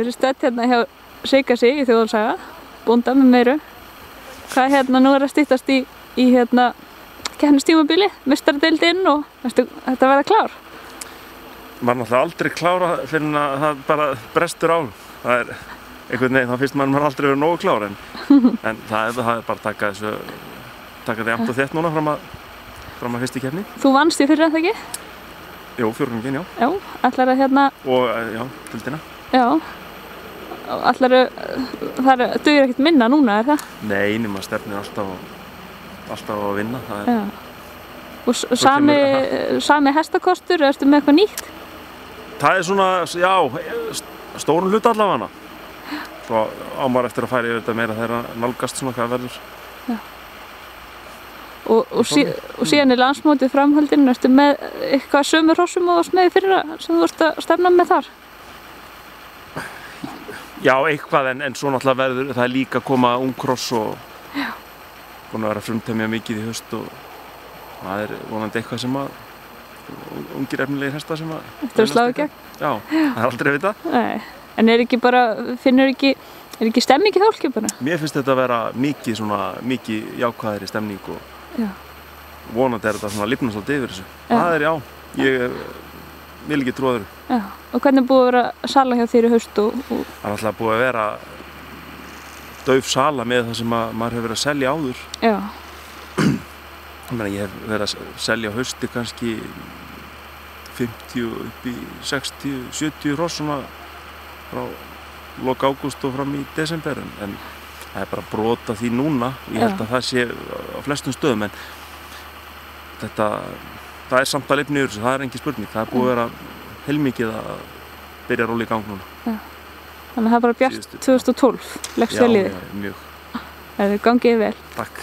Við erum stödd hérna hjá Sigasi í Þjóðolsaga, bónda með meiru. Hvað nú að styttast í keppnistímabili, meistaradeildin og þetta verða klár? Maður náttúrulega aldrei klára fyrir að það bara brestur á. Það einhvern veginn, þá finnst maður aldrei verið nógu klár en það er bara að taka því jafnt og þétt núna fram að fyrstu keppni. Þú vannst í fyrra, er það ekki? Jú, fjórðunginn, já. Já, ætlarðu Og, já, deildina. Já. Ætlarðu, það dugir ekkert minna núna, er það? Nei, maður stefnir alltaf að vinna. Já. Og sami hestakostur, ertu með eitthvað nýtt? Það er svona, já, stórun hluta allavega. Svo á maður eftir að færa yfir þetta meira þegar nálgast svona hvað verður. Já. Og síðan landsmótið framhaldinu, ertu með eitthvað sömu hrossum og varst með í fyrra sem þú ert að stefna með þar? Já, eitthvað, en svo náttúrulega verður það líka að koma ungkross og búin að vera frumtemja mikið í haust og það er vonandi eitthvað sem að ungir efnilegir hestar sem að Þetta slá í gegn? Já, það er aldrei að vita. Nei, en er ekki stemning í þólki bara? Mér finnst þetta að vera mikið jákvæðri stemning og vonandi er þetta svona lifna svolítið yfir þessu. Það er ég vil ekki trúa öðru. Já, og hvernig er búið að vera sala hjá þér í haust og... Það er alltaf búið að vera dauf sala með það sem maður hefur verið að selja áður. Já. Ég hef verið að selja á hausti kannski 50 upp í 60, 70 hross svona frá lok ágúst og fram í desember en það er bara brot af því núna og ég held að það sé á flestum stöðum en það er samt að lifna yfir þessu, það er engin spurning. Það er búið að vera heilmikið að byrja að róla í gang núna. Já. Þannig að það er bara bjart 2012, leggst vel í þig. Já, mjög. Það gangið vel. Takk.